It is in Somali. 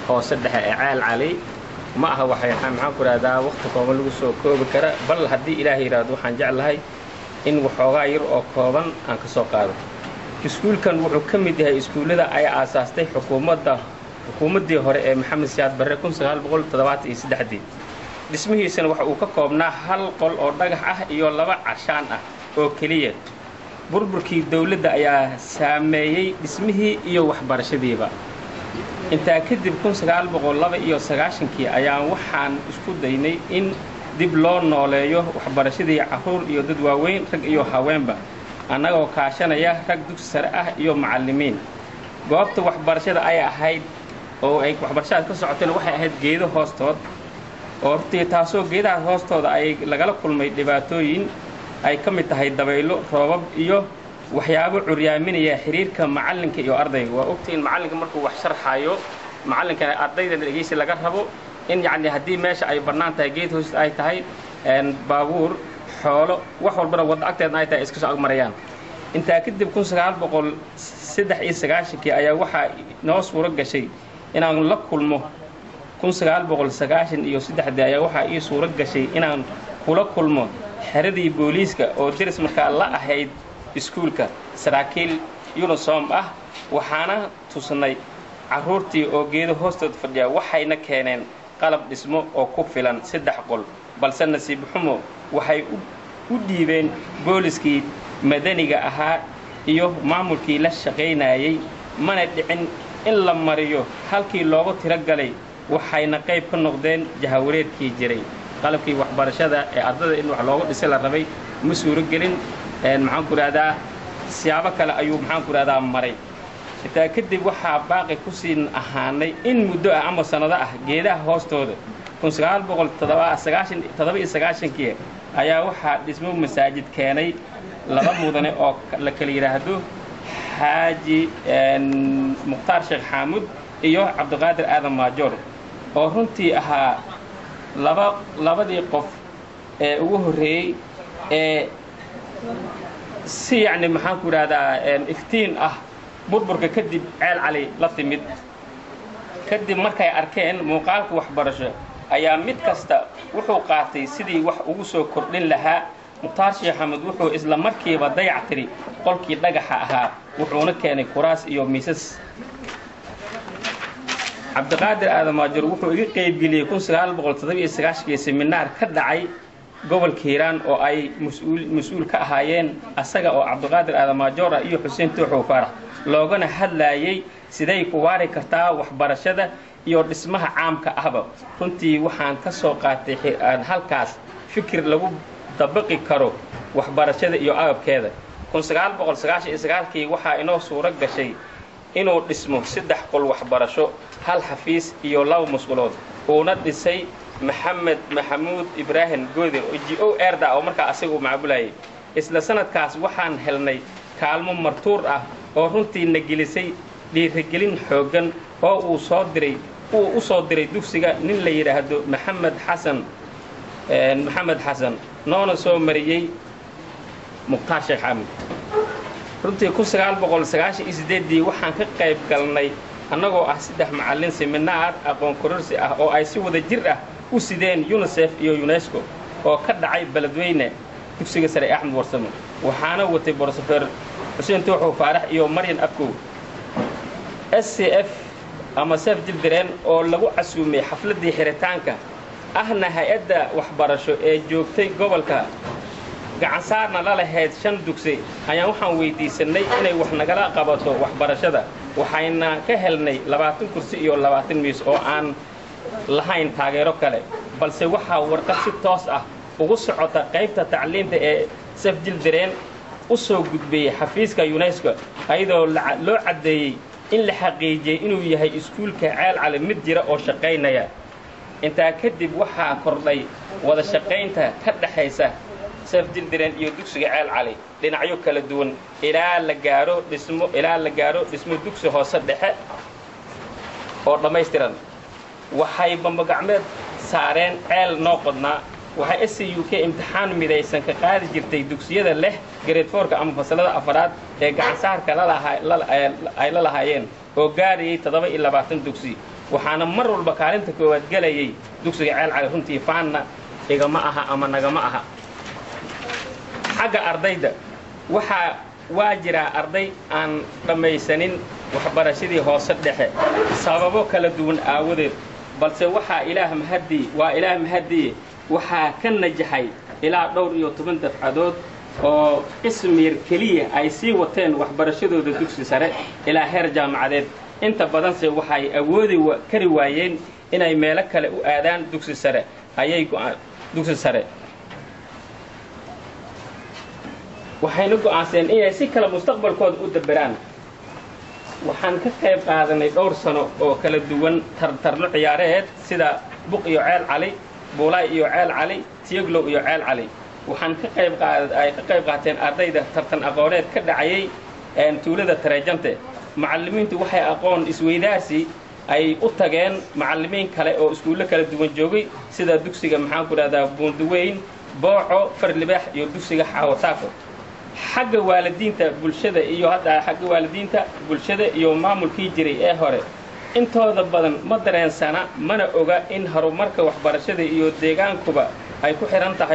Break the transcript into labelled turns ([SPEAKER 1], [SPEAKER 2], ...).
[SPEAKER 1] hoose dhexe ee ceel cali ma aha maxaan ku raahdaa waqti kooban lagu soo koobi kara bal haddii ilaahay yiraahdo waxaan jeclahay in waxoogaa yar oo kooban aan ka soo qaado iskuulkan wuxuu ka mid yahay iskuullada ay aasaastay xukuumaddii hore ee maxamed siyaad barre 1973 dhismihiisana waxa uu ka koobnaa hal qol oo dhagax ah iyo 2 cashaan ah oo keliya burburkii dawladda ayaa saameeyey dhismihii iyo waxbarashadiiba intaa kadib 1992 ayaan waxaan isku daynay in dib loo nooleeyo waxbarashadii carruur iyo dad waaweyn rag iyo haweenba annagoo kaashanaya rag dugsi sare ah iyo macallimiin goobta waxbarashada ay ahayd oo ay waxbarashada ka socotayna waxay ahayd geedo hoostood oo hortii taasoo geedaha hoostooda ay lagala kulmay dhibaatooyin ay ka mid tahay dabaylo roobab iyo waxyaabo curyaaminaya xiriirka macallinka iyo ardayga waa ogtiin macallinka markuu wax sharxayo macallinka ardayda dhageysi laga rabo in yacni haddii meesha ay bannaan tahay geed hoosta ay tahay baabuur xoolo wax walbana wadda agteedna ay tahay iska soo agmarayaan intaa kadib 1993 ayaa waxaa noo suuro gashay inaan la kulmo 1993 ayaa waxaa ii suuro gashay inaan kula kulmo xeradii booliiska oo diris markaa la ahayd iskuulka saraakiil uniform ah waxaana tusnay carruurtii oo geedo hoostood fadhiya waxayna keeneen qalab dhismo oo ku filan 3 qol balse nasiib xumo waxay u dhiibeen booliskii madaniga ahaa iyo maamulkii la shaqaynayay mana dhicin in la mariyo halkii loogu tiragalay waxayna qayb ka noqdeen jahawareedkii jiray qalabkii waxbarashada ee ardada in wax loogu dhisay la rabay ma suuro gelin maxaan ku raahdaa siyaabo kale ayuu maxaan ku raahdaa maray intaa kadib waxaa baaqi ku siin ahaanay in muddo ah ama sanado ah geedaha hoostooda 1997 ayaa waxaa dhismo masaajid keenay 2 mudane oo la kala yiraahdo xaaji mukhtaar sheekh xaamud iyo cabdiqaadir aadan maajoor oo runtii ahaa labadii qof ee ugu horreeyey ee si yacni maxaan ku yidhahdaa iftiin ah burburka kadib ceel cali la timid kadib markay arkeen muuqaalka waxbarasho ayaa mid kasta wuxuu qaatay sidii wax ugu soo kordhin lahaa mukhtaar sheekh xamed wuxuu isla markiiba dayactiri qolkii dhagaxa ahaa wuxuuna keenay kuraas iyo miisas cabdiqaadir aadan maajoor wuxuu iga qaybgeliyey 1997 seminaar ka dhacay gobolka hiiraan oo ay mas-uul ka ahaayeen asaga oo cabdiqaadir aadan maajoor iyo xuseen tooxow faarax loogana hadlayay siday ku waari kartaa waxbarashada iyo dhismaha caamka ahba runtii waxaan ka soo qaatay halkaas fikir lagu dabaqi karo waxbarashada iyo agabkeeda 1999 waxaa inoo suuro gashay inuu dhismo 3 qol waxbarasho hal xafiis iyo 2 mas'uulood uuna dhisay maxamed maxamuud ibraahim goode oo erda oo markaa asigu macbulayay isla sanadkaas waxaan helnay kaalmo martuur ah oo runtii na gelisay dhiirigelin xoogan oo uu u soo diray dugsiga nin la yiraahdo maxamed xasan noona soo mariyay mukhtaar sheekh xaamud runtii 1998 waxaan ka qayb galnay annagoo ah 3 macallin seminaar aqoon kororsi ah oo ay si wada jir ah u sideen UNICEF iyo UNESCO oo ka dhacay Beledweyne dugsiga sare Axmed Warsamo waxaana watay Professor Xuseen Tooxow Faarax iyo Maryan Abkow SCF ama Save Children oo lagu casuumay xafladii xiritaanka ahna hay'adda waxbarasho ee joogtay gobolka gacan saarna la lahayd 5 dugsi ayaan waxaan weydiisanay inay wax nagala qabato waxbarashada waxayna ka helnay 20 kursi iyo 20 miis oo aan lahayn taageero kale balse waxaa warqad si toos ah ugu socota qaybta tacliinta ee Save Children u soo gudbiyay xafiiska UNESCO ayadoo loo cadeeyay in la xaqiijiyay inuu yahay iskuulka ceel cali mid jira oo shaqaynaya intaa kadib waxaa kordhay wada shaqaynta ka dhaxaysa Save Children iyo dugsiga ceel cali dhinacyo kala duwan ilaa la gaaro dhismo dugsi hoose dhexe oo dhammaystiran waxay bambagacmeed saareen ceel noo qodnaa waxay SCUK imtixaan midaysan ka qaadi jirtay dugsiyada leh grade 4 ama fasalada afraad ee gacan saarka ay la lahaayeen oo gaarayay 27 dugsi waxaana mar walba kaalinta koowaad galayay dugsiga ceel cali runtii faanna igama aha ama nagama aha xagga ardayda waa jiraa arday aan dhammaysanin waxbarashadii hoose dhexe sababo kala duwan aawadeed balse waxaa ilaah mahadii waxaa ka najaxay ilaa dhowr iyo 10 dafcadood oo ismiir keliya ay sii wateen waxbarashadooda dugsi sare ilaa heer jaamacadeed inta badanse waxay awoodi kari waayeen inay meelo kale u aadaan dugsi sare waxayna go'aansadeen inay si kala mustaqbalkooda u dabaraan waxaan ka qayb qaadanay dhowr sano oo kala duwan tartarno ciyaareed sida buq iyo ceel cali buulay iyo ceel cali tiyaglow iyo ceel cali waxaan ka qayb qaateen ardayda tartan aqooneed ka dhacayay tuulada Tareejante macallimiintu waxay aqoon isweydaasi ay u tageen macallimiin kale oo iskuulo kala duwan joogay sida dugsiga maxaan ku raahdaa Buunduweyn Booco Farlibax iyo dugsiga Xawataako xagga waalidiinta bulshada iyo maamulkii jiray ee hore intooda badan ma dareensana mana oga in horumarka waxbarashada iyo deegaankuba ay ku xiran tahay